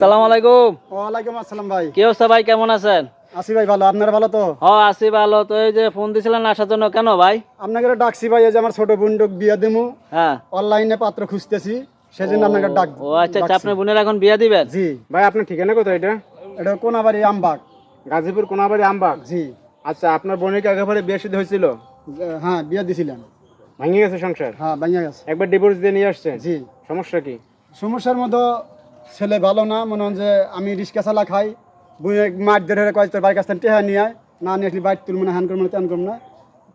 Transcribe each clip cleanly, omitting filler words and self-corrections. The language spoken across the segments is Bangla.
আসসালামু আলাইকুম। ওয়ালাইকুম আসসালাম ভাই। কি অবস্থা ভাই, কেমন আছেন? আছি ভাই ভালো, আপনারা ভালো তো? হ্যাঁ আছি ভালো। তো এই যে ফোন দিছিলেন আসার জন্য, কেন ভাই? আপনাকে ডাকছি ভাই, এই যে আমার ছোট বোনকে বিয়ে দেবো, হ্যাঁ। অনলাইনে পাত্র খুঁজতেছি, সেজন্য আপনাকে ও আচ্ছা আচ্ছা, আপনার বোনের এখন বিয়ে দিবেন? জি। ভাই আপনার ঠিকানা কোথায় এটা? এটা কোনাবাড়ি আমবাগ। গাজীপুর কোনাবাড়ি আমবাগ। জি। আচ্ছা, আপনার বোনের কি আগেবারে বিয়ে শাদী হয়েছিল? হ্যাঁ বিয়ে দিছিলেন। ভেঙে গেছে সংসার? হ্যাঁ ভেঙে গেছে। একবার ডিভোর্স দিয়ে নিয়ে আসছেন? জি। সমস্যা কি? সমস্যার মতো ছেলে ভালো না, মনে হয় যে আমি রিক্সা চালা খাই, বুয়ে মাঠ ধরে কয় তোর বাড়ির কাছ থেকে টেহা নিয়ে আয়, না নিয়ে আসলে বাইক তুলবো না, হ্যান করবো না ত্যান করবো না,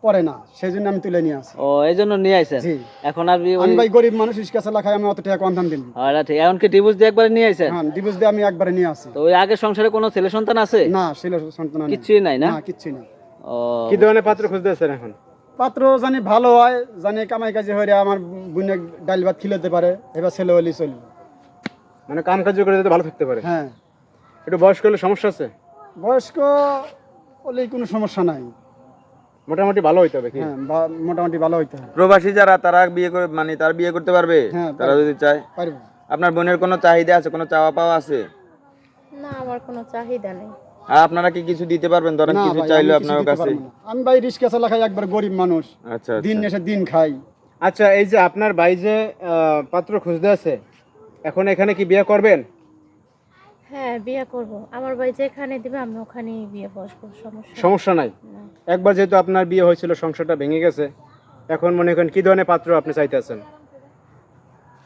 পরে না, সেই জন্য আমি তুলে নিয়ে আসি। ও এই জন্য নিয়ে আইছেন? জি। এখন আর আমি ভাই গরিব মানুষ, রিক্সা চালা খাই, আমি অত টাকা কন্ধান দিন। আচ্ছা ঠিক, এখন কি ডিভোর্স দিয়ে একবারে নিয়ে আইছেন? হ্যাঁ ডিভোর্স দিয়ে আমি একবারে নিয়ে আসি। তো ওই আগের সংসারে কোনো ছেলে সন্তান আছে? না ছেলে সন্তান নেই। কিছুই নাই না? না কিচ্ছুই না। ও কি ধরনের পাত্র খুঁজতেছেন এখন? পাত্র জানি ভালো হয়, জানি কামাই কাজে হয়ে আমার বোনে ডাল ভাত খিলাতে পারে, এবার ছেলে হলেই চলবে। মানে কাম কাজ করে যাতে ভালো থাকতে পারে। হ্যাঁ একটু বয়স্ক হলে সমস্যা আছে? বয়স্ক হলেই কোনো সমস্যা নাই। মোটামুটি ভালো হইতে হবে কি? হ্যাঁ মোটামুটি ভালো হইতে হয়। প্রবাসী যারা তারা বিয়ে করে মানে তার বিয়ে করতে পারবে হ্যাঁ তারা যদি চায়। পারবো। আপনার বোনের কোনো চাহিদা আছে, কোনো চাওয়া পাওয়া আছে? না, আমার কোনো চাহিদা নেই। আর আপনারা কি কিছু দিতে পারবেন? ধরেন না কিছু ভাই, চাইলো আমি কিছু আপনার দিতে কাছে? পারবো না। আমি ভাই রিক্সা চালা খাই, একবার গরিব মানুষ, আচ্ছা দিন আচ্ছা। এসে দিন খাই। আচ্ছা, এই যে আপনার ভাই যে পাত্র খুঁজতে আছে, এখন এখানে কি বিয়ে করবেন? হ্যাঁ, বিয়ে করব। আমার ভাই যেখানে দিবে আমি ওখানেই বিয়ে বসবো, সমস্যা সমস্যা নাই। না। একবার যেহেতু আপনার বিয়ে হয়েছিল, সংসারটা ভেঙে গেছে, এখন মনে করেন কি ধরনের পাত্র আপনি চাইতেছেন?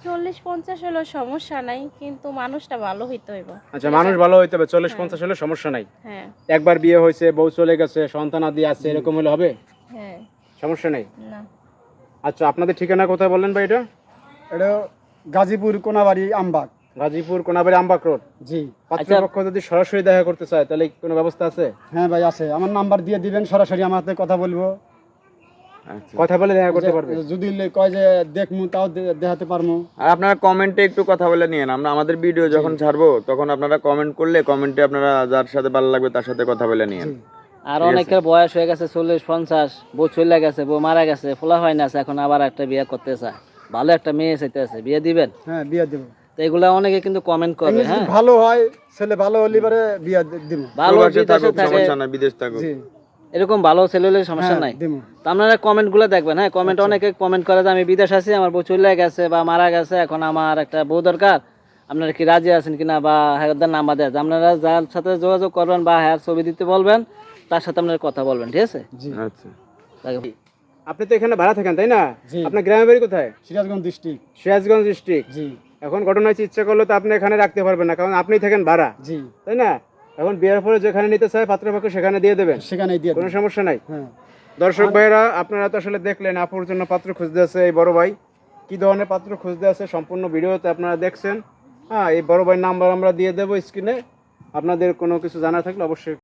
40-50 হলেও সমস্যা নাই, কিন্তু মানুষটা ভালো হইতে হইব। আচ্ছা, মানুষ ভালো হইতে হবে। 40-50 হলে সমস্যা নাই। হ্যাঁ একবার বিয়ে হয়েছে, বউ চলে গেছে, সন্তান আদি আছে, এরকম হলে হবে? হ্যাঁ। সমস্যা নেই। না, আচ্ছা, আপনাদের ঠিকানা কোথায় বললেন ভাই এটা? এটা গাজীপুর কোনাবাড়ি আমবাগ। গাজীপুর কোনাবাড়ি আমবাগ রোড। জি। পাত্রপক্ষ যদি সরাসরি দেখা করতে চায় তাহলে কি কোনো ব্যবস্থা আছে? হ্যাঁ ভাই আছে, আমার নাম্বার দিয়ে দিবেন, সরাসরি আমার সাথে কথা বলবো। আচ্ছা। কথা বলে দেখা করতে পারবে? যদি কয় যে দেখমু তাও দেখাতে পারবো। আর আপনারা কমেন্টে একটু কথা বলে নিয়েন। আমরা আমাদের ভিডিও যখন ছাড়বো তখন আপনারা কমেন্ট করলে কমেন্টে আপনারা যার সাথে ভালো লাগবে তার সাথে কথা বলে নিয়েন। আর অনেকের বয়স হয়ে গেছে 40-50, বউ চলে গেছে, বউ মারা গেছে, ফোলা হয় না, এখন আবার একটা বিয়ে করতে চায়, ভালো একটা মেয়ে চাইতেছে, বিয়ে দিবেন? হ্যাঁ বিয়ে দেবো। তো এগুলা অনেকে কিন্তু কমেন্ট করবে। এমনি যদি হ্যাঁ ভালো হয়, ছেলে ভালো হলে পরে বিয়ে দিব। ভালো প্রবাসে বিদেশে থাকুক থাকে, সমস্যা নাই, বিদেশ থাকুক। জি। এরকম ভালো ছেলে হলে সমস্যা হ্যাঁ, নাই। দিব। তো আপনারা কমেন্ট গুলো দেখবেন। হ্যাঁ কমেন্ট অনেকে কমেন্ট করে যে আমি বিদেশ আছি, আমার বউ চলে গেছে বা মারা গেছে, এখন আমার একটা বউ দরকার, আপনারা কি রাজি আছেন কিনা, বা হ্যাঁ নাম্বার দেয়, আপনারা যার সাথে যোগাযোগ করবেন বা হ্যাঁ ছবি দিতে বলবেন, তার সাথে আপনারা কথা বলবেন, ঠিক আছে? জি। আচ্ছা। তাকে- আপনি তো এখানে ভাড়া থাকেন তাই না? জি। আপনার গ্রামের বাড়ি কোথায়? সিরাজগঞ্জ ডিস্ট্রিক্ট। সিরাজগঞ্জ ডিস্ট্রিক্ট। জি। এখন ঘটনা হচ্ছে, ইচ্ছা করলে তো আপনি এখানে রাখতে পারবেন না, কারণ আপনি থাকেন ভাড়া, জি। তাই না? এখন বিয়ের পরে যেখানে নিতে চায় পাত্রপক্ষ সেখানে দিয়ে দেবেন, সেখানেই দিয়ে কোনো দেব। সমস্যা নাই। হ্যাঁ। দর্শক ভাইরা, আপনারা তো আসলে দেখলেন আপুর জন্য পাত্র খুঁজতে আছে এই বড় ভাই, কি ধরনের পাত্র খুঁজতে আছে সম্পূর্ণ ভিডিওতে আপনারা দেখছেন। হ্যাঁ, এই বড় ভাই নাম্বার আমরা দিয়ে দেবো স্ক্রিনে, আপনাদের কোনো কিছু জানা থাকলে অবশ্যই